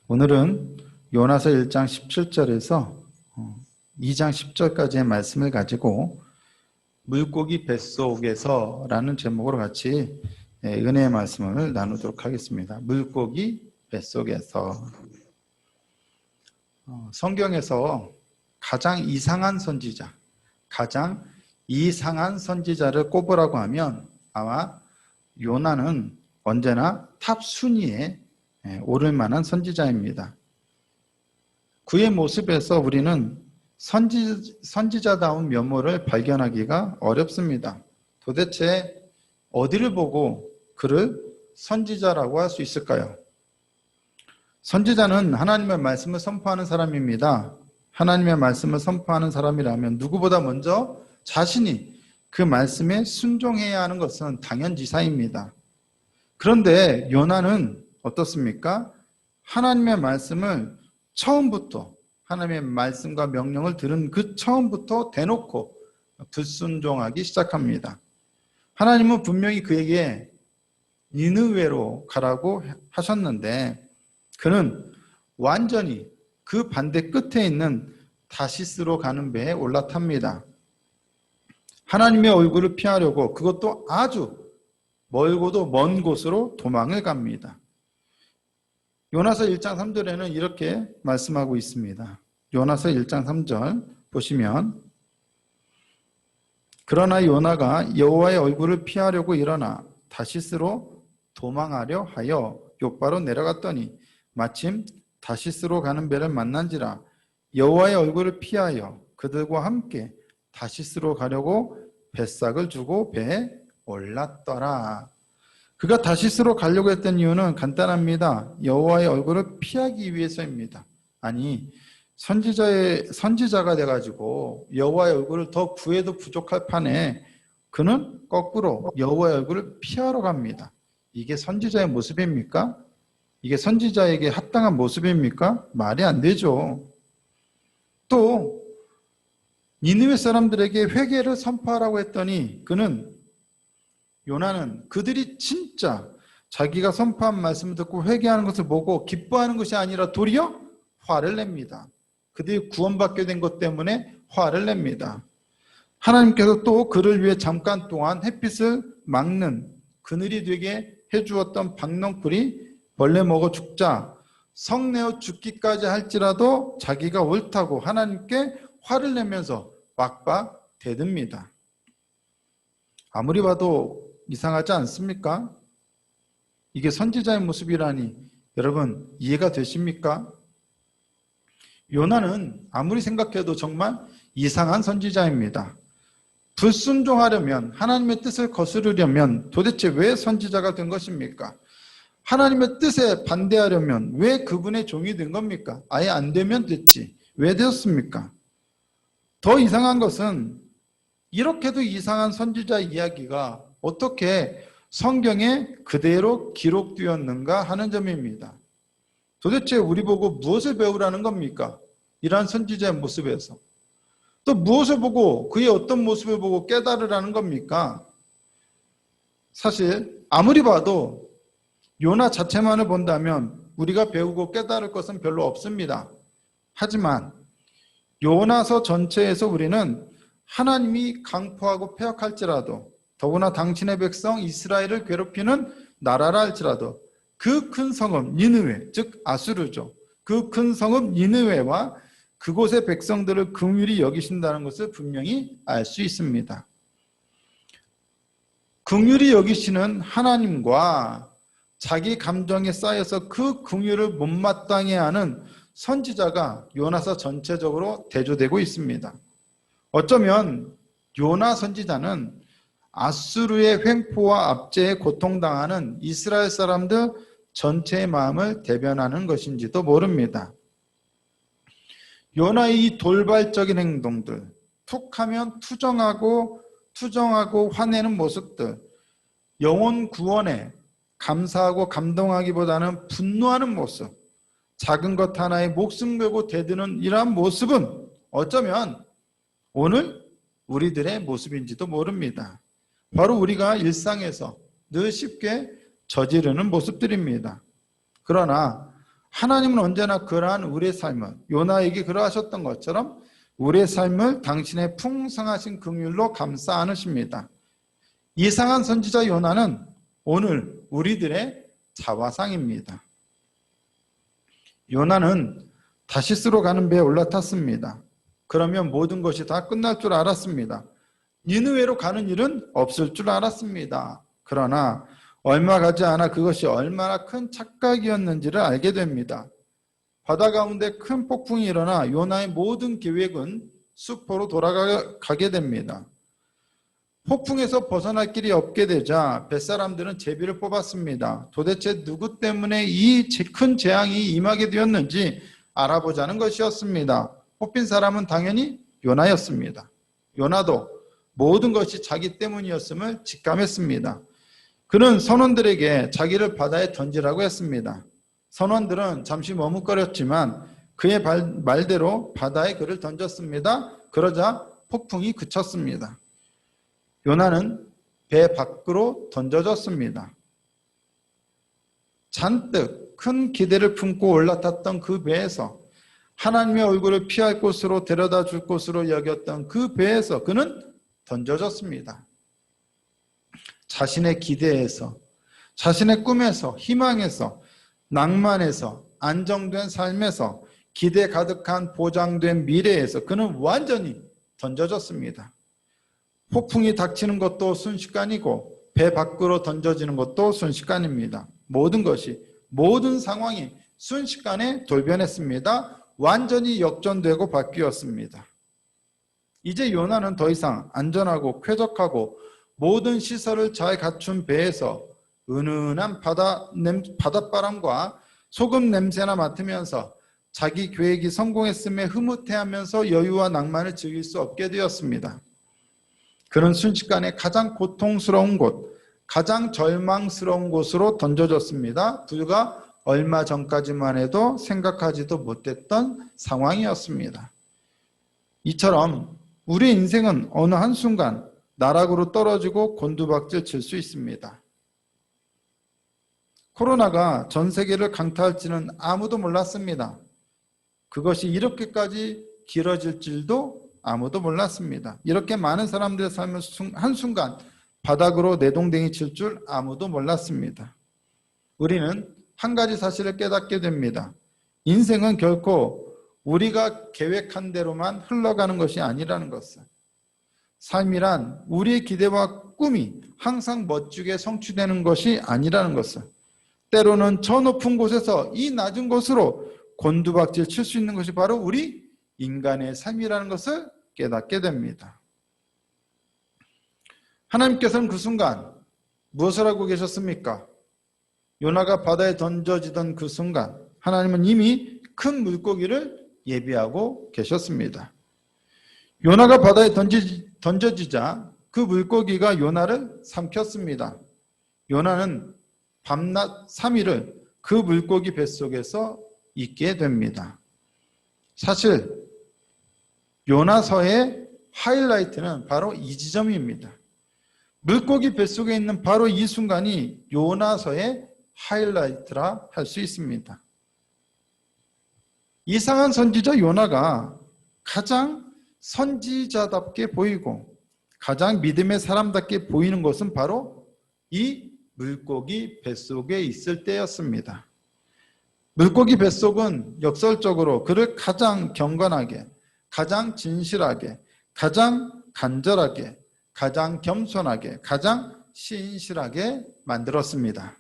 오늘은 요나서 1장 17절에서 2장 10절까지의 말씀을 가지고 물고기 뱃속에서 라는 제목으로 같이 은혜의 말씀을 나누도록 하겠습니다. 물고기 뱃속에서. 성경에서 가장 이상한 선지자를 꼽으라고 하면 아마 요나는 언제나 탑 순위에 오를 만한 선지자입니다. 그의 모습에서 우리는 선지자다운 면모를 발견하기가 어렵습니다. 도대체 어디를 보고 그를 선지자라고 할 수 있을까요? 선지자는 하나님의 말씀을 선포하는 사람입니다. 하나님의 말씀을 선포하는 사람이라면 누구보다 먼저 자신이 그 말씀에 순종해야 하는 것은 당연지사입니다. 그런데 요나는 어떻습니까? 하나님의 말씀을 처음부터, 하나님의 말씀과 명령을 들은 그 처음부터 대놓고 불순종하기 시작합니다. 하나님은 분명히 그에게 니느웨로 가라고 하셨는데 그는 완전히 그 반대 끝에 있는 다시스로 가는 배에 올라탑니다. 하나님의 얼굴을 피하려고 그것도 아주 멀고도 먼 곳으로 도망을 갑니다. 요나서 1장 3절에는 이렇게 말씀하고 있습니다. 요나서 1장 3절 보시면 그러나 요나가 여호와의 얼굴을 피하려고 일어나 다시스로 도망하려 하여 욥바로 내려갔더니 마침 다시스로 가는 배를 만난지라 여호와의 얼굴을 피하여 그들과 함께 다시스로 가려고 뱃삭을 주고 배에 올랐더라. 그가 다시스로 가려고 했던 이유는 간단합니다. 여호와의 얼굴을 피하기 위해서입니다. 아니 선지자가 돼가지고 여호와의 얼굴을 더 구해도 부족할 판에 그는 거꾸로 여호와의 얼굴을 피하러 갑니다. 이게 선지자의 모습입니까? 이게 선지자에게 합당한 모습입니까? 말이 안 되죠. 또 니느웨 사람들에게 회개를 선포하라고 했더니 요나는 그들이 진짜 자기가 선포한 말씀을 듣고 회개하는 것을 보고 기뻐하는 것이 아니라 도리어 화를 냅니다. 그들이 구원받게 된 것 때문에 화를 냅니다. 하나님께서 또 그를 위해 잠깐 동안 햇빛을 막는 그늘이 되게 해주었던 박넝쿨이 벌레 먹어 죽자 성내어 죽기까지 할지라도 자기가 옳다고 하나님께 화를 내면서 빡빡 대듭니다. 아무리 봐도 이상하지 않습니까? 이게 선지자의 모습이라니 여러분 이해가 되십니까? 요나는 아무리 생각해도 정말 이상한 선지자입니다. 불순종하려면 하나님의 뜻을 거스르려면 도대체 왜 선지자가 된 것입니까? 하나님의 뜻에 반대하려면 왜 그분의 종이 된 겁니까? 아예 안 되면 됐지. 왜 되었습니까? 더 이상한 것은 이렇게도 이상한 선지자 이야기가 어떻게 성경에 그대로 기록되었는가 하는 점입니다. 도대체 우리 보고 무엇을 배우라는 겁니까? 이러한 선지자의 모습에서. 또 무엇을 보고 그의 어떤 모습을 보고 깨달으라는 겁니까? 사실 아무리 봐도 요나 자체만을 본다면 우리가 배우고 깨달을 것은 별로 없습니다. 하지만 요나서 전체에서 우리는 하나님이 강포하고 폐역할지라도 더구나 당신의 백성 이스라엘을 괴롭히는 나라라 할지라도 그 큰 성읍 니느웨, 즉 아수르죠. 그 큰 성읍 니느웨와 그곳의 백성들을 긍휼히 여기신다는 것을 분명히 알 수 있습니다. 긍휼히 여기시는 하나님과 자기 감정에 쌓여서 그 긍휼을 못마땅해 하는 선지자가 요나서 전체적으로 대조되고 있습니다. 어쩌면 요나 선지자는 아수르의 횡포와 압제에 고통당하는 이스라엘 사람들 전체의 마음을 대변하는 것인지도 모릅니다. 요나의 이 돌발적인 행동들, 툭하면 투정하고 화내는 모습들, 영혼 구원에 감사하고 감동하기보다는 분노하는 모습, 작은 것 하나에 목숨 걸고 대드는 이러한 모습은 어쩌면 오늘 우리들의 모습인지도 모릅니다. 바로 우리가 일상에서 늘 쉽게 저지르는 모습들입니다. 그러나 하나님은 언제나 그러한 우리의 삶을, 요나에게 그러하셨던 것처럼 우리의 삶을 당신의 풍성하신 긍휼로 감싸 안으십니다. 이상한 선지자 요나는 오늘 우리들의 자화상입니다. 요나는 다시스로 가는 배에 올라탔습니다. 그러면 모든 것이 다 끝날 줄 알았습니다. 니느웨로 가는 일은 없을 줄 알았습니다. 그러나 얼마 가지 않아 그것이 얼마나 큰 착각이었는지를 알게 됩니다. 바다 가운데 큰 폭풍이 일어나 요나의 모든 계획은 수포로 돌아가게 됩니다. 폭풍에서 벗어날 길이 없게 되자 뱃사람들은 제비를 뽑았습니다. 도대체 누구 때문에 이 큰 재앙이 임하게 되었는지 알아보자는 것이었습니다. 뽑힌 사람은 당연히 요나였습니다. 요나도 모든 것이 자기 때문이었음을 직감했습니다. 그는 선원들에게 자기를 바다에 던지라고 했습니다. 선원들은 잠시 머뭇거렸지만 그의 말대로 바다에 그를 던졌습니다. 그러자 폭풍이 그쳤습니다. 요나는 배 밖으로 던져졌습니다. 잔뜩 큰 기대를 품고 올라탔던 그 배에서, 하나님의 얼굴을 피할 곳으로 데려다 줄 곳으로 여겼던 그 배에서 그는 던져졌습니다. 자신의 기대에서, 자신의 꿈에서, 희망에서, 낭만에서, 안정된 삶에서, 기대 가득한 보장된 미래에서 그는 완전히 던져졌습니다. 폭풍이 닥치는 것도 순식간이고 배 밖으로 던져지는 것도 순식간입니다. 모든 것이, 모든 상황이 순식간에 돌변했습니다. 완전히 역전되고 바뀌었습니다. 이제 요나는 더 이상 안전하고 쾌적하고 모든 시설을 잘 갖춘 배에서 은은한 바닷바람과 소금 냄새나 맡으면서 자기 계획이 성공했음에 흐뭇해하면서 여유와 낭만을 즐길 수 없게 되었습니다. 그는 순식간에 가장 고통스러운 곳, 가장 절망스러운 곳으로 던져졌습니다. 불과 얼마 전까지만 해도 생각하지도 못했던 상황이었습니다. 이처럼 우리 인생은 어느 한순간 나락으로 떨어지고 곤두박질 칠 수 있습니다. 코로나가 전 세계를 강타할지는 아무도 몰랐습니다. 그것이 이렇게까지 길어질 줄도 아무도 몰랐습니다. 이렇게 많은 사람들의 삶을 한순간 바닥으로 내동댕이 칠 줄 아무도 몰랐습니다. 우리는 한 가지 사실을 깨닫게 됩니다. 인생은 결코 우리가 계획한 대로만 흘러가는 것이 아니라는 것을. 삶이란 우리의 기대와 꿈이 항상 멋지게 성취되는 것이 아니라는 것을. 때로는 저 높은 곳에서 이 낮은 곳으로 곤두박질 칠 수 있는 것이 바로 우리 인간의 삶이라는 것을 깨닫게 됩니다. 하나님께서는 그 순간 무엇을 하고 계셨습니까? 요나가 바다에 던져지던 그 순간 하나님은 이미 큰 물고기를 예비하고 계셨습니다. 요나가 바다에 던져지자 그 물고기가 요나를 삼켰습니다. 요나는 밤낮 3일을 그 물고기 뱃속에서 있게 됩니다. 사실 요나서의 하이라이트는 바로 이 지점입니다. 물고기 뱃속에 있는 바로 이 순간이 요나서의 하이라이트라 할 수 있습니다. 이상한 선지자 요나가 가장 선지자답게 보이고 가장 믿음의 사람답게 보이는 것은 바로 이 물고기 뱃속에 있을 때였습니다. 물고기 뱃속은 역설적으로 그를 가장 경건하게, 가장 진실하게, 가장 간절하게, 가장 겸손하게, 가장 신실하게 만들었습니다.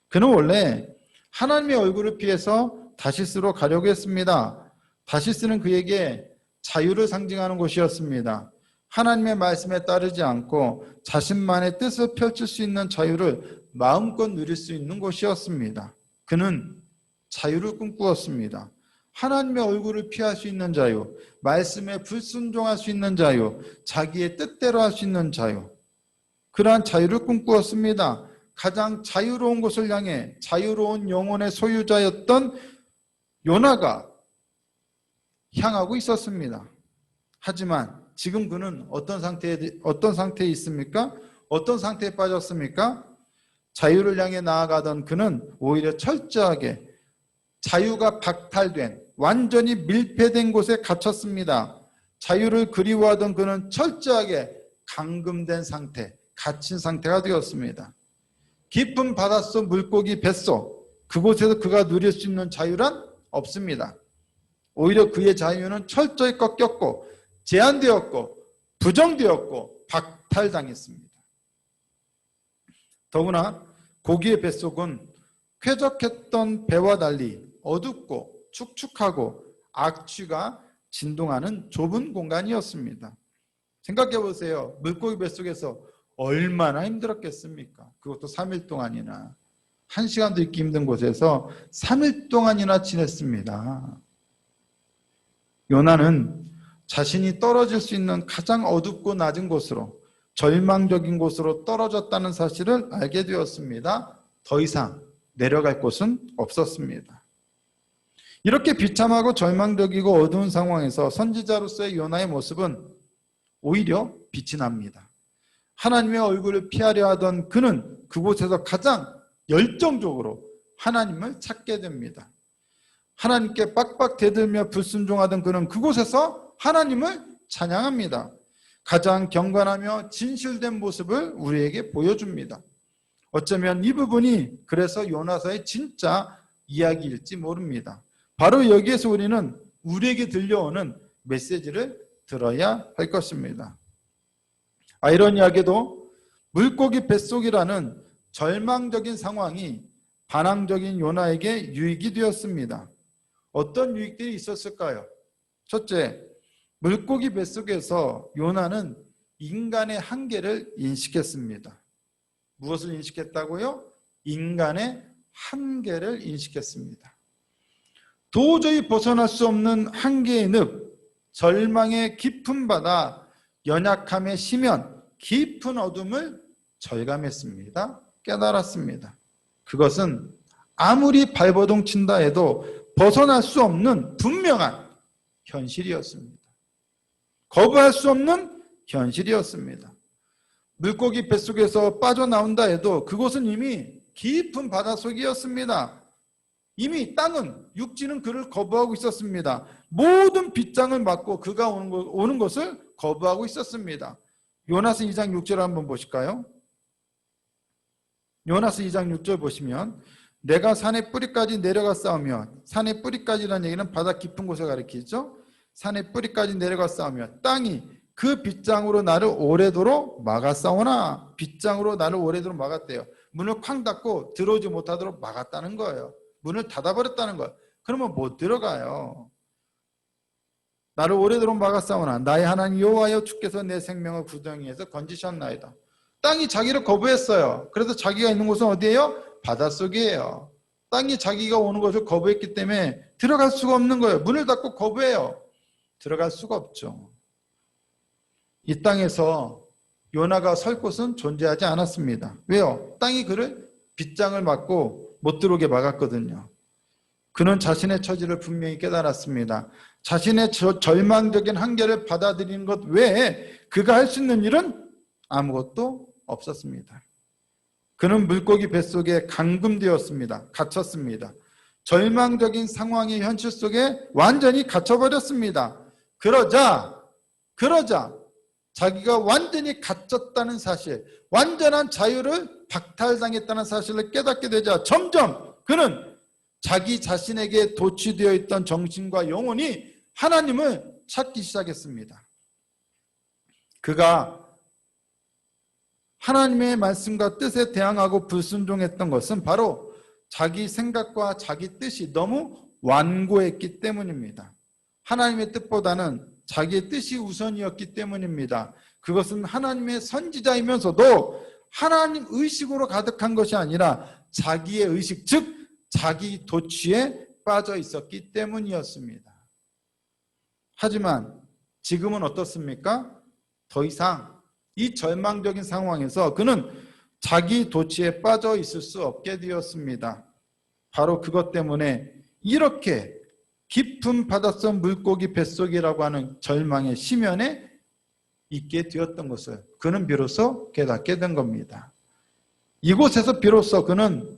그는 원래 하나님의 얼굴을 피해서 다시스로 가려고 했습니다. 다시스는 그에게 자유를 상징하는 곳이었습니다. 하나님의 말씀에 따르지 않고 자신만의 뜻을 펼칠 수 있는 자유를 마음껏 누릴 수 있는 곳이었습니다. 그는 자유를 꿈꾸었습니다. 하나님의 얼굴을 피할 수 있는 자유, 말씀에 불순종할 수 있는 자유, 자기의 뜻대로 할 수 있는 자유, 그러한 자유를 꿈꾸었습니다. 가장 자유로운 곳을 향해 자유로운 영혼의 소유자였던 요나가 향하고 있었습니다. 하지만 지금 그는 어떤 상태에 있습니까? 어떤 상태에 빠졌습니까? 자유를 향해 나아가던 그는 오히려 철저하게 자유가 박탈된, 완전히 밀폐된 곳에 갇혔습니다. 자유를 그리워하던 그는 철저하게 감금된 상태, 갇힌 상태가 되었습니다. 깊은 바닷속 물고기 뱃속, 그곳에서 그가 누릴 수 있는 자유란 없습니다. 오히려 그의 자유는 철저히 꺾였고 제한되었고 부정되었고 박탈당했습니다. 더구나 고기의 뱃속은 쾌적했던 배와 달리 어둡고 축축하고 악취가 진동하는 좁은 공간이었습니다. 생각해 보세요. 물고기 뱃속에서 얼마나 힘들었겠습니까? 그것도 3일 동안이나. 1시간도 있기 힘든 곳에서 3일 동안이나 지냈습니다. 요나는 자신이 떨어질 수 있는 가장 어둡고 낮은 곳으로, 절망적인 곳으로 떨어졌다는 사실을 알게 되었습니다. 더 이상 내려갈 곳은 없었습니다. 이렇게 비참하고 절망적이고 어두운 상황에서 선지자로서의 요나의 모습은 오히려 빛이 납니다. 하나님의 얼굴을 피하려 하던 그는 그곳에서 가장 열정적으로 하나님을 찾게 됩니다. 하나님께 빡빡 대들며 불순종하던 그는 그곳에서 하나님을 찬양합니다. 가장 경건하며 진실된 모습을 우리에게 보여줍니다. 어쩌면 이 부분이 그래서 요나서의 진짜 이야기일지 모릅니다. 바로 여기에서 우리는 우리에게 들려오는 메시지를 들어야 할 것입니다. 아이러니하게도 물고기 뱃속이라는 절망적인 상황이 반항적인 요나에게 유익이 되었습니다. 어떤 유익들이 있었을까요? 첫째, 물고기 뱃속에서 요나는 인간의 한계를 인식했습니다. 무엇을 인식했다고요? 인간의 한계를 인식했습니다. 도저히 벗어날 수 없는 한계의 늪, 절망의 깊은 바다, 연약함의 심연, 깊은 어둠을 절감했습니다. 깨달았습니다. 그것은 아무리 발버둥 친다 해도 벗어날 수 없는 분명한 현실이었습니다. 거부할 수 없는 현실이었습니다. 물고기 뱃속에서 빠져나온다 해도 그곳은 이미 깊은 바닷속이었습니다. 이미 땅은, 육지는 그를 거부하고 있었습니다. 모든 빗장을 맞고 그가 오는 것을 거부하고 있었습니다. 요나서 2장 6절 한번 보실까요? 요나서 2장 6절 보시면 내가 산의 뿌리까지 내려가 싸우며, 산의 뿌리까지라는 얘기는 바다 깊은 곳을 가리키죠. 산의 뿌리까지 내려가 싸우며 땅이 그 빗장으로 나를 오래도록 막았사오나, 빗장으로 나를 오래도록 막았대요. 문을 쾅 닫고 들어오지 못하도록 막았다는 거예요. 문을 닫아버렸다는 거예요. 그러면 못 들어가요. 나를 오래도록 막았사오나 나의 하나님 여호와여 주께서 내 생명을 구덩이에서 건지셨나이다. 땅이 자기를 거부했어요. 그래서 자기가 있는 곳은 어디예요? 바닷속이에요. 땅이 자기가 오는 것을 거부했기 때문에 들어갈 수가 없는 거예요. 문을 닫고 거부해요. 들어갈 수가 없죠. 이 땅에서 요나가 설 곳은 존재하지 않았습니다. 왜요? 땅이 그를 빗장을 맞고 못 들어오게 막았거든요. 그는 자신의 처지를 분명히 깨달았습니다. 자신의 절망적인 한계를 받아들이는 것 외에 그가 할 수 있는 일은 아무것도 없었습니다. 그는 물고기 뱃속에 감금되었습니다. 갇혔습니다. 절망적인 상황의 현실 속에 완전히 갇혀버렸습니다. 그러자 자기가 완전히 갇혔다는 사실, 완전한 자유를 박탈당했다는 사실을 깨닫게 되자 점점 그는 자기 자신에게 도취되어 있던 정신과 영혼이 하나님을 찾기 시작했습니다. 그가 하나님의 말씀과 뜻에 대항하고 불순종했던 것은 바로 자기 생각과 자기 뜻이 너무 완고했기 때문입니다. 하나님의 뜻보다는 자기의 뜻이 우선이었기 때문입니다. 그것은 하나님의 선지자이면서도 하나님 의식으로 가득한 것이 아니라 자기의 의식, 즉 자기 도취에 빠져 있었기 때문이었습니다. 하지만 지금은 어떻습니까? 더 이상 이 절망적인 상황에서 그는 자기 도취에 빠져 있을 수 없게 되었습니다. 바로 그것 때문에 이렇게 깊은 바닷속 물고기 뱃속이라고 하는 절망의 심연에 있게 되었던 것을 그는 비로소 깨닫게 된 겁니다. 이곳에서 비로소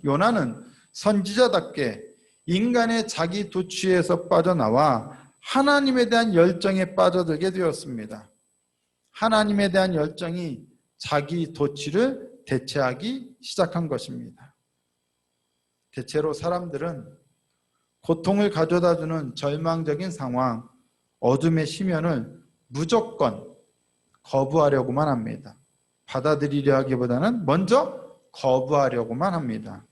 요나는 선지자답게 인간의 자기 도취에서 빠져나와 하나님에 대한 열정에 빠져들게 되었습니다. 하나님에 대한 열정이 자기 도취를 대체하기 시작한 것입니다. 대체로 사람들은 고통을 가져다주는 절망적인 상황, 어둠의 시면을 무조건 거부하려고만 합니다. 받아들이려 하기보다는 먼저 거부하려고만 합니다.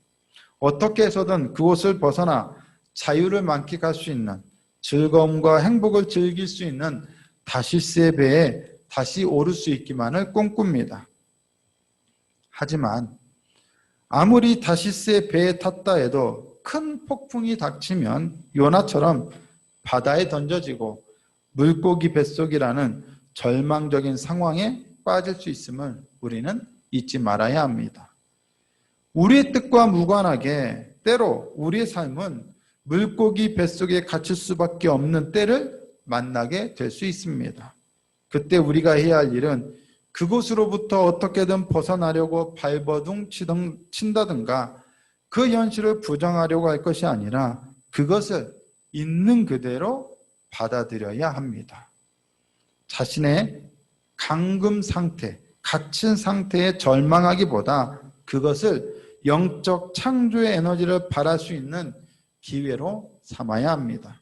어떻게 해서든 그곳을 벗어나 자유를 만끽할 수 있는, 즐거움과 행복을 즐길 수 있는 다시스의 배에 다시 오를 수 있기만을 꿈꿉니다. 하지만 아무리 다시스의 배에 탔다 해도 큰 폭풍이 닥치면 요나처럼 바다에 던져지고 물고기 뱃속이라는 절망적인 상황에 빠질 수 있음을 우리는 잊지 말아야 합니다. 우리의 뜻과 무관하게 때로 우리의 삶은 물고기 뱃속에 갇힐 수밖에 없는 때를 만나게 될 수 있습니다. 그때 우리가 해야 할 일은 그곳으로부터 어떻게든 벗어나려고 발버둥 친다든가 그 현실을 부정하려고 할 것이 아니라 그것을 있는 그대로 받아들여야 합니다. 자신의 감금 상태, 갇힌 상태에 절망하기보다 그것을 영적 창조의 에너지를 발할 수 있는 기회로 삼아야 합니다.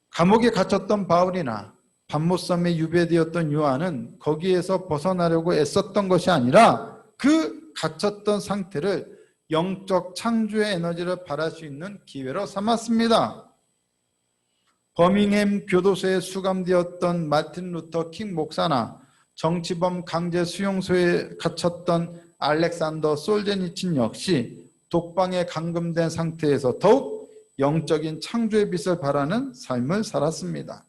감옥에 갇혔던 바울이나 밤못섬에 유배되었던 요한은 거기에서 벗어나려고 애썼던 것이 아니라 그 갇혔던 상태를 영적 창조의 에너지를 발할 수 있는 기회로 삼았습니다. 버밍햄 교도소에 수감되었던 마틴 루터 킹 목사나 정치범 강제 수용소에 갇혔던 알렉산더 솔제니친 역시 독방에 감금된 상태에서 더욱 영적인 창조의 빛을 발하는 삶을 살았습니다.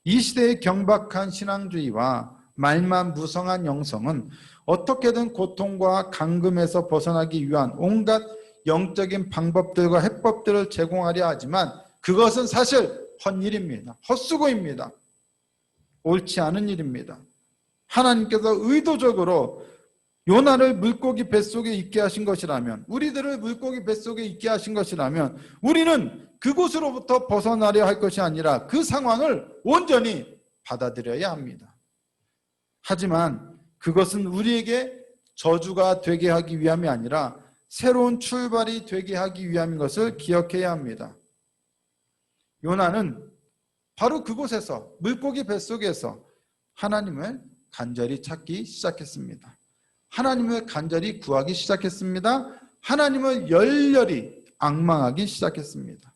이 시대의 경박한 신앙주의와 말만 무성한 영성은 어떻게든 고통과 감금에서 벗어나기 위한 온갖 영적인 방법들과 해법들을 제공하려 하지만 그것은 사실 헛일입니다. 헛수고입니다. 옳지 않은 일입니다. 하나님께서 의도적으로 요나를 물고기 뱃속에 있게 하신 것이라면, 우리들을 물고기 뱃속에 있게 하신 것이라면 우리는 그곳으로부터 벗어나려 할 것이 아니라 그 상황을 온전히 받아들여야 합니다. 하지만 그것은 우리에게 저주가 되게 하기 위함이 아니라 새로운 출발이 되게 하기 위함인 것을 기억해야 합니다. 요나는 바로 그곳에서, 물고기 뱃속에서 하나님을 간절히 찾기 시작했습니다. 하나님을 간절히 구하기 시작했습니다. 하나님을 열렬히 앙망하기 시작했습니다.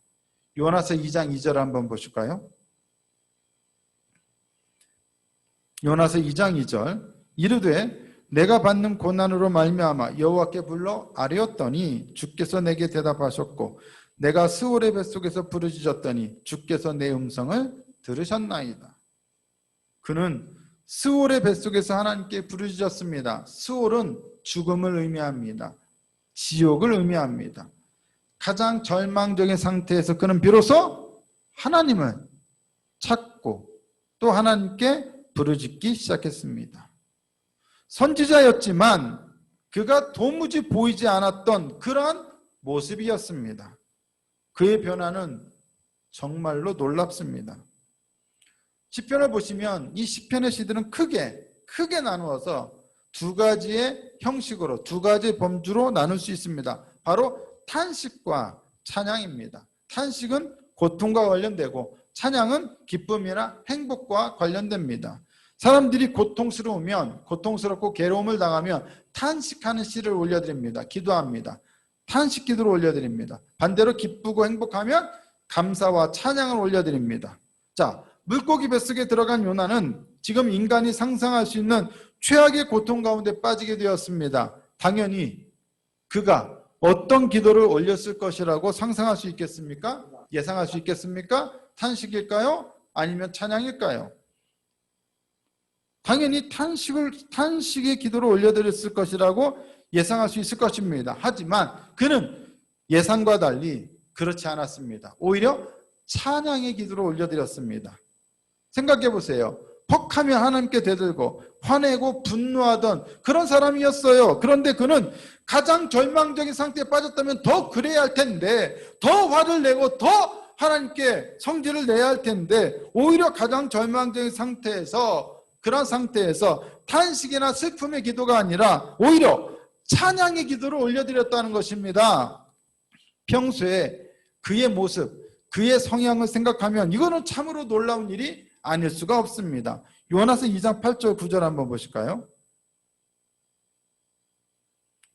요나서 2장 2절 한번 보실까요? 요나서 2장 2절 이르되 내가 받는 고난으로 말미암아 여호와께 불러 아뢰었더니 주께서 내게 대답하셨고 내가 스올의 뱃속에서 부르짖었더니 주께서 내 음성을 들으셨나이다. 그는 스올의 뱃속에서 하나님께 부르짖었습니다. 스올은 죽음을 의미합니다. 지옥을 의미합니다. 가장 절망적인 상태에서 그는 비로소 하나님을 찾고 또 하나님께 부르짖기 시작했습니다. 선지자였지만 그가 도무지 보이지 않았던 그러한 모습이었습니다. 그의 변화는 정말로 놀랍습니다. 시편을 보시면 이 시편의 시들은 크게 나누어서 두 가지의 형식으로, 두 가지의 범주로 나눌 수 있습니다. 바로 탄식과 찬양입니다. 탄식은 고통과 관련되고 찬양은 기쁨이나 행복과 관련됩니다. 사람들이 고통스럽고 괴로움을 당하면 탄식하는 시를 올려드립니다. 기도합니다. 탄식 기도를 올려드립니다. 반대로 기쁘고 행복하면 감사와 찬양을 올려드립니다. 자, 물고기 뱃속에 들어간 요나는 지금 인간이 상상할 수 있는 최악의 고통 가운데 빠지게 되었습니다. 당연히 그가 어떤 기도를 올렸을 것이라고 상상할 수 있겠습니까? 예상할 수 있겠습니까? 탄식일까요? 아니면 찬양일까요? 당연히 탄식의 기도를 올려드렸을 것이라고 예상할 수 있을 것입니다. 하지만 그는 예상과 달리 그렇지 않았습니다. 오히려 찬양의 기도를 올려드렸습니다. 생각해 보세요. 톡하며 하나님께 대들고 화내고 분노하던 그런 사람이었어요. 그런데 그는 가장 절망적인 상태에 빠졌다면 더 그래야 할 텐데, 더 화를 내고 더 하나님께 성질을 내야 할 텐데, 오히려 가장 절망적인 상태에서, 그런 상태에서 탄식이나 슬픔의 기도가 아니라 오히려 찬양의 기도를 올려드렸다는 것입니다. 평소에 그의 모습, 그의 성향을 생각하면 이거는 참으로 놀라운 일이 아닐 수가 없습니다. 요나서 2장 8절 9절 한번 보실까요?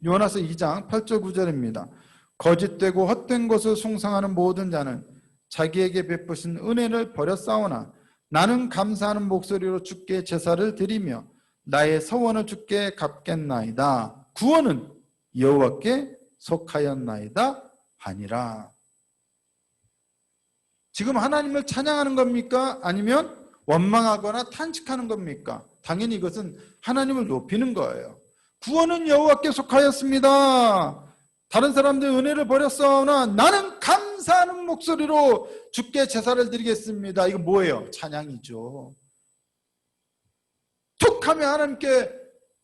요나서 2장 8절 9절입니다. 거짓되고 헛된 것을 숭상하는 모든 자는 자기에게 베푸신 은혜를 버렸사오나 나는 감사하는 목소리로 주께 제사를 드리며 나의 서원을 주께 갚겠나이다. 구원은 여호와께 속하였나이다 하니라. 지금 하나님을 찬양하는 겁니까? 아니면 원망하거나 탄식하는 겁니까? 당연히 이것은 하나님을 높이는 거예요. 구원은 여호와께 속하였습니다. 다른 사람들 은혜를 버렸사오나 나는 감사하는 목소리로 주께 제사를 드리겠습니다. 이거 뭐예요? 찬양이죠. 툭하면 하나님께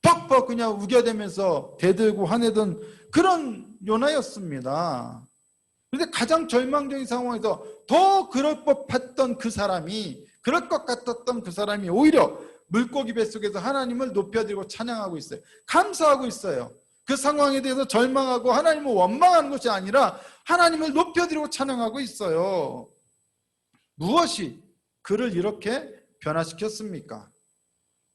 퍽퍽 그냥 우겨대면서 대들고 화내던 그런 요나였습니다. 그런데 가장 절망적인 상황에서 더 그럴 법했던 그 사람이, 그럴 것 같았던 그 사람이 오히려 물고기 뱃속에서 하나님을 높여드리고 찬양하고 있어요. 감사하고 있어요. 그 상황에 대해서 절망하고 하나님을 원망하는 것이 아니라 하나님을 높여드리고 찬양하고 있어요. 무엇이 그를 이렇게 변화시켰습니까?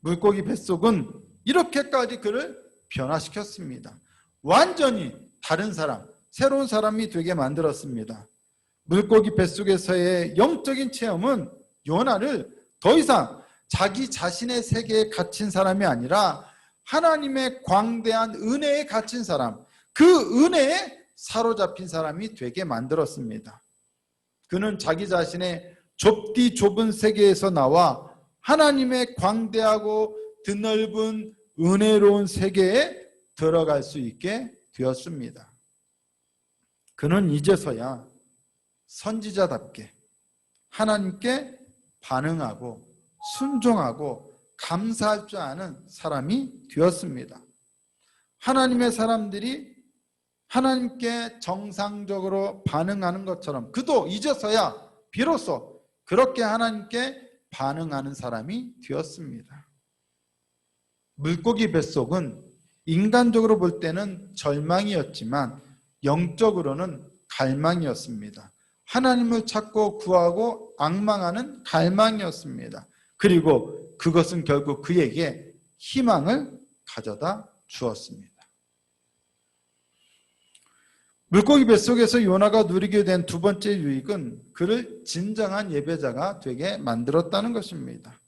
물고기 뱃속은 이렇게까지 그를 변화시켰습니다. 완전히 다른 사람, 새로운 사람이 되게 만들었습니다. 물고기 뱃속에서의 영적인 체험은 요나를 더 이상 자기 자신의 세계에 갇힌 사람이 아니라 하나님의 광대한 은혜에 갇힌 사람, 그 은혜에 사로잡힌 사람이 되게 만들었습니다. 그는 자기 자신의 좁디 좁은 세계에서 나와 하나님의 광대하고 드넓은 은혜로운 세계에 들어갈 수 있게 되었습니다. 그는 이제서야 선지자답게 하나님께 반응하고 순종하고 감사할 줄 아는 사람이 되었습니다. 하나님의 사람들이 하나님께 정상적으로 반응하는 것처럼 그도 이제서야 비로소 그렇게 하나님께 반응하는 사람이 되었습니다. 물고기 뱃속은 인간적으로 볼 때는 절망이었지만 영적으로는 갈망이었습니다. 하나님을 찾고 구하고 앙망하는 갈망이었습니다. 그리고 그것은 결국 그에게 희망을 가져다 주었습니다. 물고기 뱃속에서 요나가 누리게 된 두 번째 유익은 그를 진정한 예배자가 되게 만들었다는 것입니다.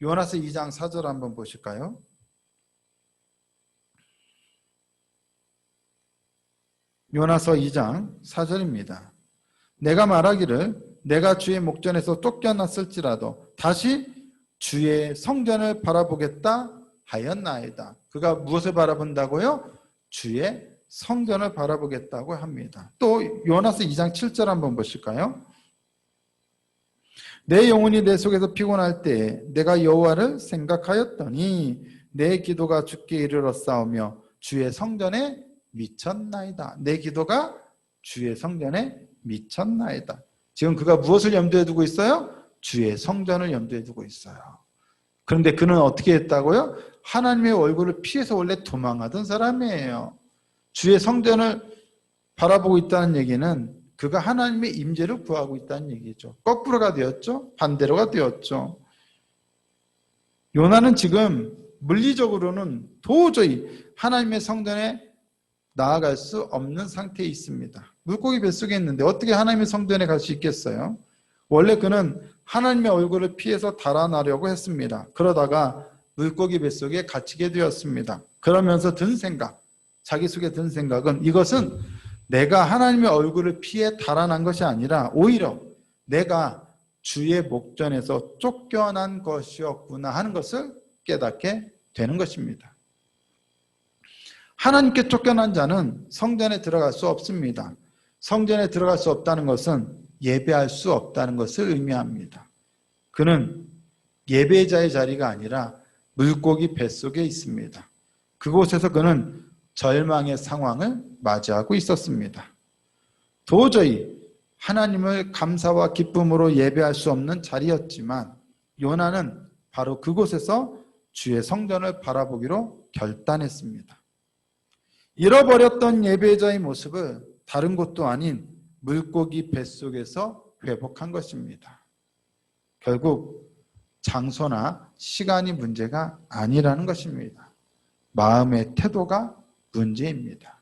요나서 2장 4절 한번 보실까요? 요나서 2장 4절입니다. 내가 말하기를 내가 주의 목전에서 쫓겨났을지라도 다시 주의 성전을 바라보겠다 하였나이다. 그가 무엇을 바라본다고요? 주의 성전을 바라보겠다고 합니다. 또 요나서 2장 7절 한번 보실까요? 내 영혼이 내 속에서 피곤할 때에 내가 여호와를 생각하였더니 내 기도가 주께 이르렀사오며 주의 성전에 미쳤나이다. 내 기도가 주의 성전에 미쳤나이다. 지금 그가 무엇을 염두에 두고 있어요? 주의 성전을 염두에 두고 있어요. 그런데 그는 어떻게 했다고요? 하나님의 얼굴을 피해서 원래 도망하던 사람이에요. 주의 성전을 바라보고 있다는 얘기는 그가 하나님의 임재를 구하고 있다는 얘기죠. 거꾸로가 되었죠. 반대로가 되었죠. 요나는 지금 물리적으로는 도저히 하나님의 성전에 나아갈 수 없는 상태에 있습니다. 물고기 뱃속에 있는데 어떻게 하나님의 성전에 갈 수 있겠어요? 원래 그는 하나님의 얼굴을 피해서 달아나려고 했습니다. 그러다가 물고기 뱃속에 갇히게 되었습니다. 그러면서 든 생각, 자기 속에 든 생각은 이것은 내가 하나님의 얼굴을 피해 달아난 것이 아니라 오히려 내가 주의 목전에서 쫓겨난 것이었구나 하는 것을 깨닫게 되는 것입니다. 하나님께 쫓겨난 자는 성전에 들어갈 수 없습니다. 성전에 들어갈 수 없다는 것은 예배할 수 없다는 것을 의미합니다. 그는 예배자의 자리가 아니라 물고기 뱃속에 있습니다. 그곳에서 그는 절망의 상황을 맞이하고 있었습니다. 도저히 하나님을 감사와 기쁨으로 예배할 수 없는 자리였지만 요나는 바로 그곳에서 주의 성전을 바라보기로 결단했습니다. 잃어버렸던 예배자의 모습을 다른 곳도 아닌 물고기 뱃속에서 회복한 것입니다. 결국 장소나 시간이 문제가 아니라는 것입니다. 마음의 태도가 문제입니다.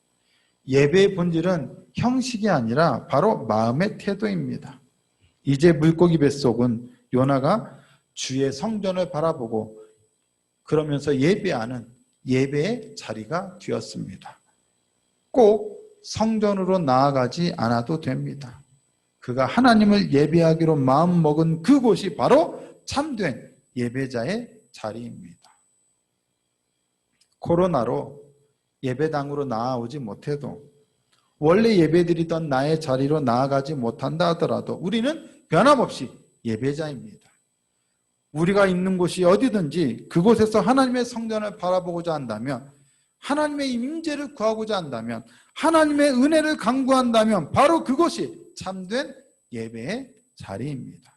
예배의 본질은 형식이 아니라 바로 마음의 태도입니다. 이제 물고기 뱃속은 요나가 주의 성전을 바라보고 그러면서 예배하는 예배의 자리가 되었습니다. 꼭 성전으로 나아가지 않아도 됩니다. 그가 하나님을 예배하기로 마음먹은 그곳이 바로 참된 예배자의 자리입니다. 코로나로 예배당으로 나아오지 못해도 원래 예배드리던 나의 자리로 나아가지 못한다 하더라도 우리는 변함없이 예배자입니다. 우리가 있는 곳이 어디든지 그곳에서 하나님의 성전을 바라보고자 한다면, 하나님의 임재를 구하고자 한다면, 하나님의 은혜를 간구한다면 바로 그곳이 참된 예배의 자리입니다.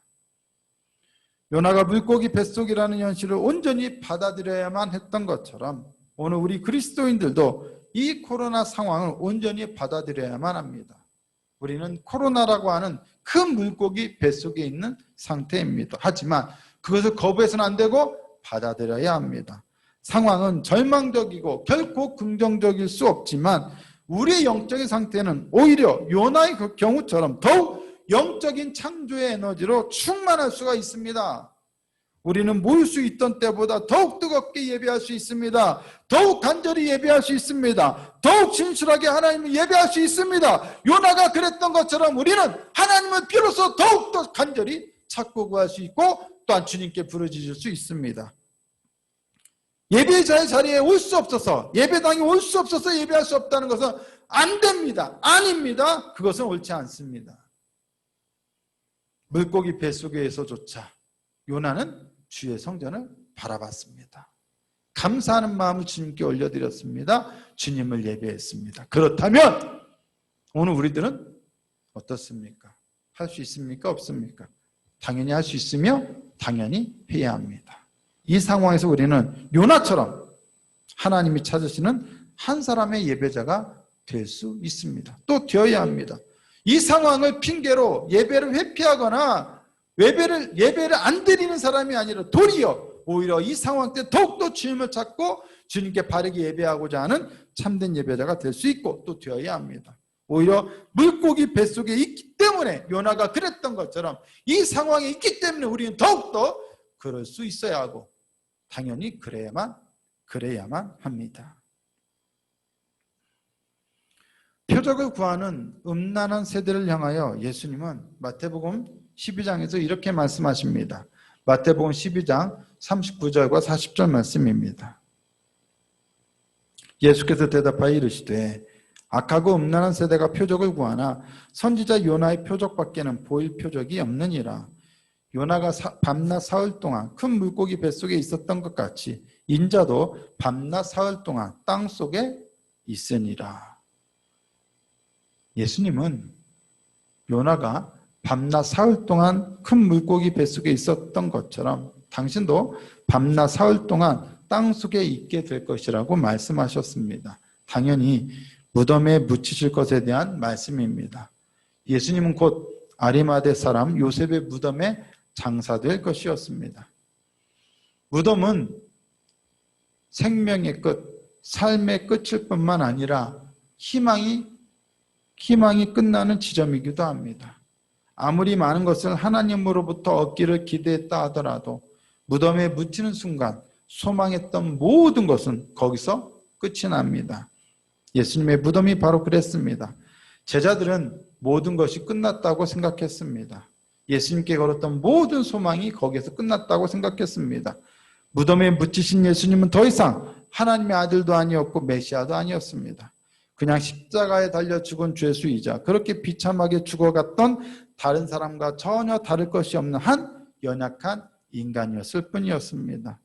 요나가 물고기 뱃속이라는 현실을 온전히 받아들여야만 했던 것처럼 오늘 우리 그리스도인들도 이 코로나 상황을 온전히 받아들여야만 합니다. 우리는 코로나라고 하는 큰 물고기 뱃속에 있는 상태입니다. 하지만 그것을 거부해서는 안 되고 받아들여야 합니다. 상황은 절망적이고 결코 긍정적일 수 없지만 우리의 영적인 상태는 오히려 요나의 그 경우처럼 더욱 영적인 창조의 에너지로 충만할 수가 있습니다. 우리는 모일 수 있던 때보다 더욱 뜨겁게 예배할 수 있습니다. 더욱 간절히 예배할 수 있습니다. 더욱 진실하게 하나님을 예배할 수 있습니다. 요나가 그랬던 것처럼 우리는 하나님을 비로소 더욱더 간절히 찾고 구할 수 있고 또한 주님께 부르짖을 수 있습니다. 예배자의 자리에 올 수 없어서, 예배당에 올 수 없어서 예배할 수 없다는 것은 안 됩니다. 아닙니다. 그것은 옳지 않습니다. 물고기 뱃속에서조차 요나는 주의 성전을 바라봤습니다. 감사하는 마음을 주님께 올려드렸습니다. 주님을 예배했습니다. 그렇다면 오늘 우리들은 어떻습니까? 할 수 있습니까? 없습니까? 당연히 할 수 있으며 당연히 해야 합니다. 이 상황에서 우리는 요나처럼 하나님이 찾으시는 한 사람의 예배자가 될 수 있습니다. 또 되어야 합니다. 이 상황을 핑계로 예배를 회피하거나 예배를 안 드리는 사람이 아니라 도리어 오히려 이 상황 때 더욱더 주님을 찾고 주님께 바르게 예배하고자 하는 참된 예배자가 될 수 있고 또 되어야 합니다. 오히려 물고기 뱃속에 있기 때문에 요나가 그랬던 것처럼 이 상황에 있기 때문에 우리는 더욱더 그럴 수 있어야 하고 당연히 그래야만 합니다. 표적을 구하는 음란한 세대를 향하여 예수님은 마태복음 12장에서 이렇게 말씀하십니다. 마태복음 12장 39절과 40절 말씀입니다. 예수께서 대답하여 이르시되 악하고 음란한 세대가 표적을 구하나 선지자 요나의 표적밖에는 보일 표적이 없느니라. 요나가 밤낮 사흘 동안 큰 물고기 뱃속에 있었던 것 같이 인자도 밤낮 사흘 동안 땅속에 있으니라. 예수님은 요나가 밤낮 사흘 동안 큰 물고기 뱃속에 있었던 것처럼 당신도 밤낮 사흘 동안 땅속에 있게 될 것이라고 말씀하셨습니다. 당연히 무덤에 묻히실 것에 대한 말씀입니다. 예수님은 곧 아리마대 사람 요셉의 무덤에 장사될 것이었습니다. 무덤은 생명의 끝, 삶의 끝일 뿐만 아니라 희망이 끝나는 지점이기도 합니다. 아무리 많은 것을 하나님으로부터 얻기를 기대했다 하더라도 무덤에 묻히는 순간 소망했던 모든 것은 거기서 끝이 납니다. 예수님의 무덤이 바로 그랬습니다. 제자들은 모든 것이 끝났다고 생각했습니다. 예수님께 걸었던 모든 소망이 거기에서 끝났다고 생각했습니다. 무덤에 묻히신 예수님은 더 이상 하나님의 아들도 아니었고 메시아도 아니었습니다. 그냥 십자가에 달려 죽은 죄수이자 그렇게 비참하게 죽어갔던 다른 사람과 전혀 다를 것이 없는 한 연약한 인간이었을 뿐이었습니다.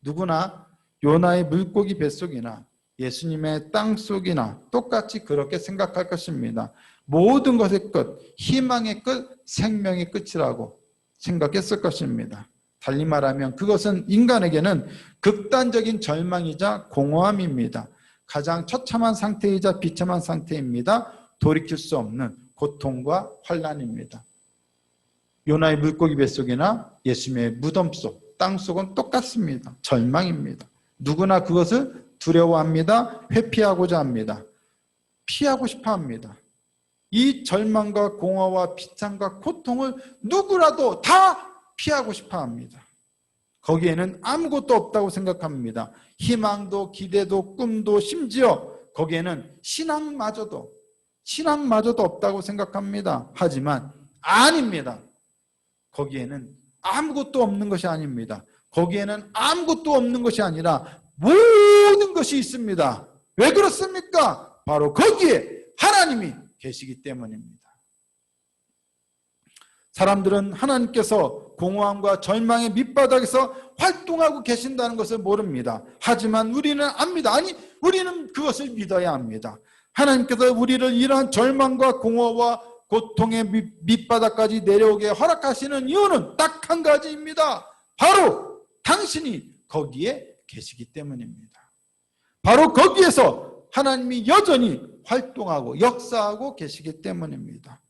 누구나 요나의 물고기 뱃속이나 예수님의 땅속이나 똑같이 그렇게 생각할 것입니다. 모든 것의 끝, 희망의 끝, 생명의 끝이라고 생각했을 것입니다. 달리 말하면 그것은 인간에게는 극단적인 절망이자 공허함입니다. 가장 처참한 상태이자 비참한 상태입니다. 돌이킬 수 없는 고통과 환난입니다. 요나의 물고기 뱃속이나 예수님의 무덤 속, 땅속은 똑같습니다. 절망입니다. 누구나 그것을 두려워합니다. 회피하고자 합니다. 피하고 싶어 합니다. 이 절망과 공허와 비참과 고통을 누구라도 다 피하고 싶어 합니다. 거기에는 아무것도 없다고 생각합니다. 희망도 기대도 꿈도 심지어 거기에는 신앙마저도 없다고 생각합니다. 하지만 아닙니다. 거기에는 아무것도 없는 것이 아닙니다. 거기에는 아무것도 없는 것이 아니라 모든 것이 있습니다. 왜 그렇습니까? 바로 거기에 하나님이 계시기 때문입니다. 사람들은 하나님께서 공허함과 절망의 밑바닥에서 활동하고 계신다는 것을 모릅니다. 하지만 우리는 압니다. 아니, 우리는 그것을 믿어야 합니다. 하나님께서 우리를 이러한 절망과 공허와 고통의 밑바닥까지 내려오게 허락하시는 이유는 딱 한 가지입니다. 바로 당신이 거기에 계시기 때문입니다. 바로 거기에서 하나님이 여전히 활동하고 역사하고 계시기 때문입니다.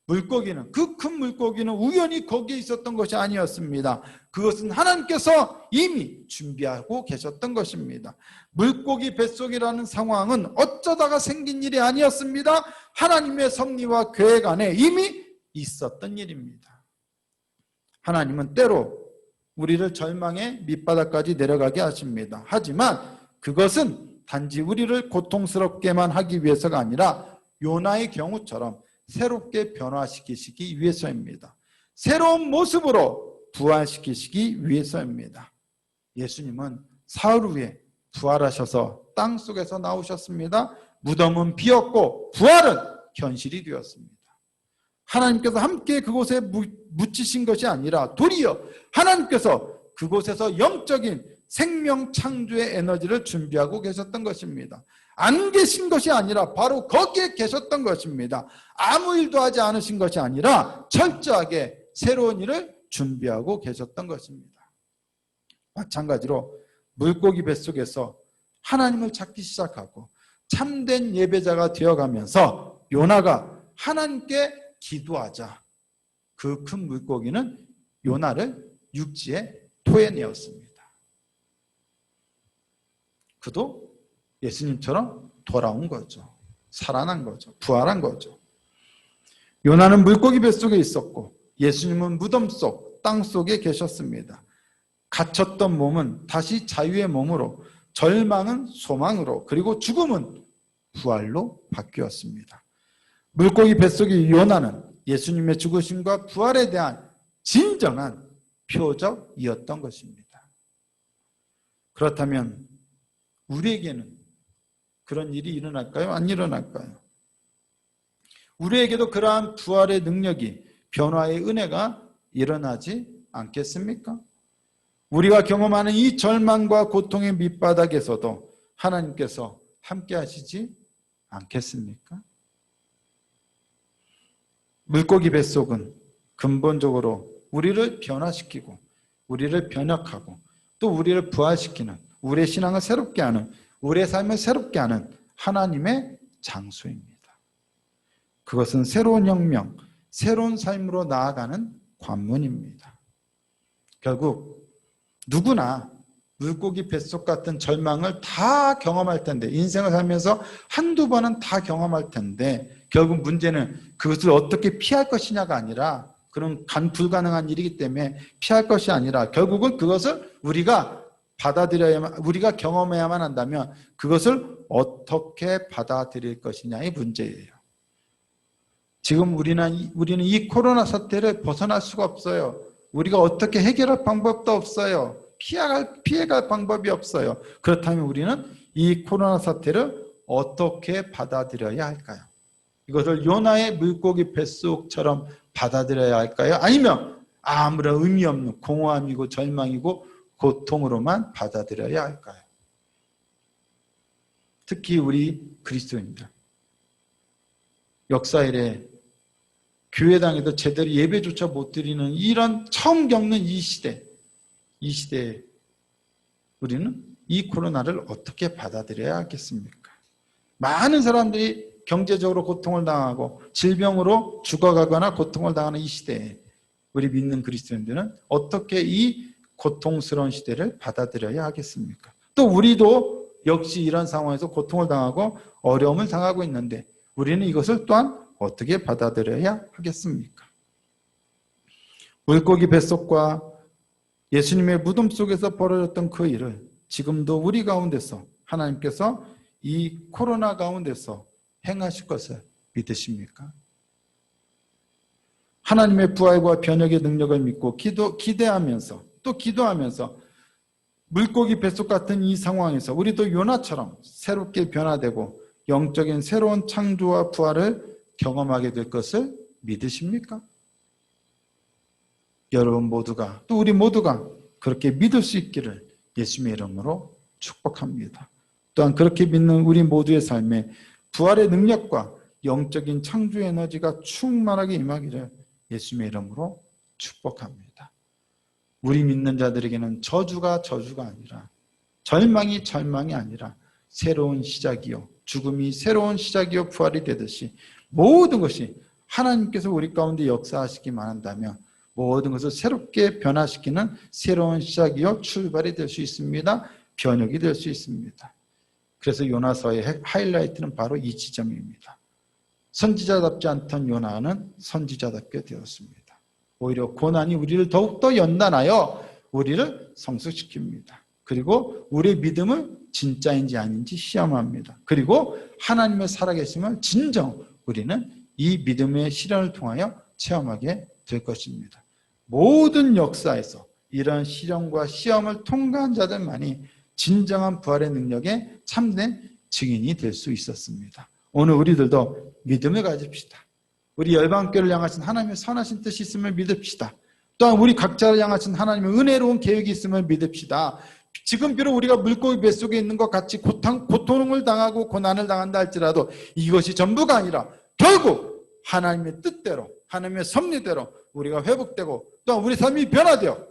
물고기는, 그 큰 물고기는 우연히 거기에 있었던 것이 아니었습니다. 그것은 하나님께서 이미 준비하고 계셨던 것입니다. 물고기 뱃속이라는 상황은 어쩌다가 생긴 일이 아니었습니다. 하나님의 섭리와 계획 안에 이미 있었던 일입니다. 하나님은 때로 우리를 절망의 밑바닥까지 내려가게 하십니다. 하지만 그것은 단지 우리를 고통스럽게만 하기 위해서가 아니라 요나의 경우처럼 새롭게 변화시키시기 위해서입니다. 새로운 모습으로 부활시키시기 위해서입니다. 예수님은 사흘 후에 부활하셔서 땅속에서 나오셨습니다. 무덤은 비었고 부활은 현실이 되었습니다. 하나님께서 함께 그곳에 묻히신 것이 아니라 도리어 하나님께서 그곳에서 영적인 생명 창조의 에너지를 준비하고 계셨던 것입니다. 안 계신 것이 아니라 바로 거기에 계셨던 것입니다. 아무 일도 하지 않으신 것이 아니라 철저하게 새로운 일을 준비하고 계셨던 것입니다. 마찬가지로 물고기 뱃속에서 하나님을 찾기 시작하고 참된 예배자가 되어가면서 요나가 하나님께 기도하자 그 큰 물고기는 요나를 육지에 토해내었습니다. 그도 예수님처럼 돌아온 거죠. 살아난 거죠. 부활한 거죠. 요나는 물고기 뱃속에 있었고 예수님은 무덤 속, 땅 속에 계셨습니다. 갇혔던 몸은 다시 자유의 몸으로, 절망은 소망으로, 그리고 죽음은 부활로 바뀌었습니다. 물고기 뱃속의 요나는 예수님의 죽으심과 부활에 대한 진정한 표적이었던 것입니다. 그렇다면 우리에게는 그런 일이 일어날까요? 안 일어날까요? 우리에게도 그러한 부활의 능력이, 변화의 은혜가 일어나지 않겠습니까? 우리가 경험하는 이 절망과 고통의 밑바닥에서도 하나님께서 함께 하시지 않겠습니까? 물고기 뱃속은 근본적으로 우리를 변화시키고 우리를 변혁하고 또 우리를 부활시키는, 우리의 신앙을 새롭게 하는, 우리의 삶을 새롭게 하는 하나님의 장소입니다. 그것은 새로운 혁명, 새로운 삶으로 나아가는 관문입니다. 결국 누구나 물고기 뱃속 같은 절망을 다 경험할 텐데, 인생을 살면서 한두 번은 다 경험할 텐데, 결국 문제는 그것을 어떻게 피할 것이냐가 아니라, 그런 불가능한 일이기 때문에 피할 것이 아니라 결국은 그것을 우리가 받아들여야만, 우리가 경험해야만 한다면 그것을 어떻게 받아들일 것이냐의 문제예요. 지금 우리는 이 코로나 사태를 벗어날 수가 없어요. 우리가 어떻게 해결할 방법도 없어요. 피해갈 방법이 없어요. 그렇다면 우리는 이 코로나 사태를 어떻게 받아들여야 할까요? 이것을 요나의 물고기 뱃속처럼 받아들여야 할까요? 아니면 아무런 의미 없는 공허함이고 절망이고 고통으로만 받아들여야 할까요? 특히 우리 그리스도인들, 역사 이래 교회당에도 제대로 예배조차 못 드리는 이런 처음 겪는 이 시대에 우리는 이 코로나를 어떻게 받아들여야 하겠습니까? 많은 사람들이 경제적으로 고통을 당하고 질병으로 죽어가거나 고통을 당하는 이 시대에 우리 믿는 그리스도인들은 어떻게 이 고통스러운 시대를 받아들여야 하겠습니까? 또 우리도 역시 이런 상황에서 고통을 당하고 어려움을 당하고 있는데 우리는 이것을 또한 어떻게 받아들여야 하겠습니까? 물고기 뱃속과 예수님의 무덤 속에서 벌어졌던 그 일을 지금도 우리 가운데서 하나님께서 이 코로나 가운데서 행하실 것을 믿으십니까? 하나님의 부활과 변혁의 능력을 믿고 기대하면서 또 기도하면서 물고기 뱃속 같은 이 상황에서 우리도 요나처럼 새롭게 변화되고 영적인 새로운 창조와 부활을 경험하게 될 것을 믿으십니까? 여러분 모두가 또 우리 모두가 그렇게 믿을 수 있기를 예수님의 이름으로 축복합니다. 또한 그렇게 믿는 우리 모두의 삶에 부활의 능력과 영적인 창조 에너지가 충만하게 임하기를 예수님의 이름으로 축복합니다. 우리 믿는 자들에게는 저주가 아니라 절망이 아니라 새로운 시작이요 죽음이 새로운 시작이요 부활이 되듯이 모든 것이 하나님께서 우리 가운데 역사하시기만 한다면 모든 것을 새롭게 변화시키는 새로운 시작이요 출발이 될 수 있습니다. 변혁이 될 수 있습니다. 그래서 요나서의 하이라이트는 바로 이 지점입니다. 선지자답지 않던 요나는 선지자답게 되었습니다. 오히려 고난이 우리를 더욱더 연단하여 우리를 성숙시킵니다. 그리고 우리의 믿음을 진짜인지 아닌지 시험합니다. 그리고 하나님의 살아계심을 진정 우리는 이 믿음의 시련을 통하여 체험하게 될 것입니다. 모든 역사에서 이런 시련과 시험을 통과한 자들만이 진정한 부활의 능력에 참된 증인이 될 수 있었습니다. 오늘 우리들도 믿음을 가집시다. 우리 열방교회를 향하신 하나님의 선하신 뜻이 있음을 믿읍시다. 또한 우리 각자를 향하신 하나님의 은혜로운 계획이 있음을 믿읍시다. 지금 비록 우리가 물고기 뱃속에 있는 것 같이 고통을 당하고 고난을 당한다 할지라도 이것이 전부가 아니라 결국 하나님의 뜻대로 하나님의 섭리대로 우리가 회복되고 또한 우리 삶이 변화되어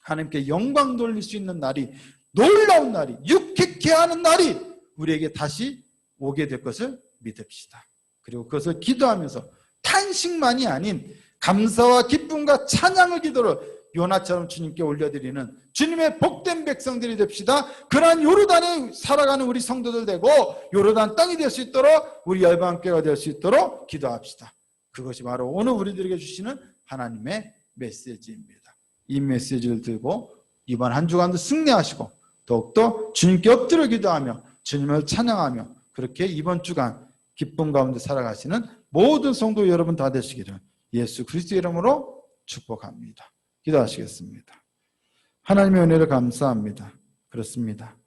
하나님께 영광 돌릴 수 있는 날이 놀라운 날이 유쾌케 하는 날이 우리에게 다시 오게 될 것을 믿읍시다. 그리고 그것을 기도하면서 탄식만이 아닌 감사와 기쁨과 찬양의 기도를 요나처럼 주님께 올려드리는 주님의 복된 백성들이 됩시다. 그러한 요르단에 살아가는 우리 성도들 되고 요르단 땅이 될 수 있도록 우리 열방교회가 될 수 있도록 기도합시다. 그것이 바로 오늘 우리들에게 주시는 하나님의 메시지입니다. 이 메시지를 들고 이번 한 주간도 승리하시고 더욱더 주님께 엎드려 기도하며 주님을 찬양하며 그렇게 이번 주간 기쁨 가운데 살아가시는 모든 성도 여러분 다 되시기를 예수 그리스도의 이름으로 축복합니다. 기도하시겠습니다. 하나님의 은혜를 감사합니다. 그렇습니다.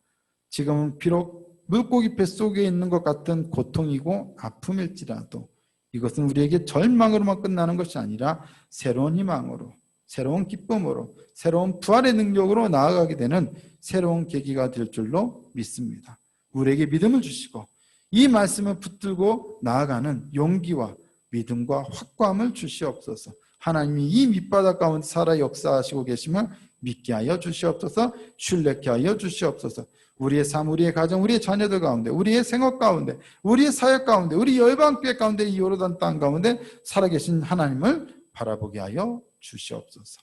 지금은 비록 물고기 뱃속에 있는 것 같은 고통이고 아픔일지라도 이것은 우리에게 절망으로만 끝나는 것이 아니라 새로운 희망으로 새로운 기쁨으로 새로운 부활의 능력으로 나아가게 되는 새로운 계기가 될 줄로 믿습니다. 우리에게 믿음을 주시고 이 말씀을 붙들고 나아가는 용기와 믿음과 확고함을 주시옵소서. 하나님이 이 밑바닥 가운데 살아 역사하시고 계심을 믿게 하여 주시옵소서. 신뢰케 하여 주시옵소서. 우리의 삶, 우리의 가정, 우리의 자녀들 가운데, 우리의 생업 가운데, 우리의 사역 가운데, 우리 열방교회 가운데, 이 요르단 땅 가운데 살아계신 하나님을 바라보게 하여 주시옵소서.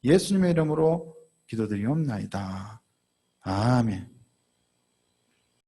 예수님의 이름으로 기도드리옵나이다. 아멘.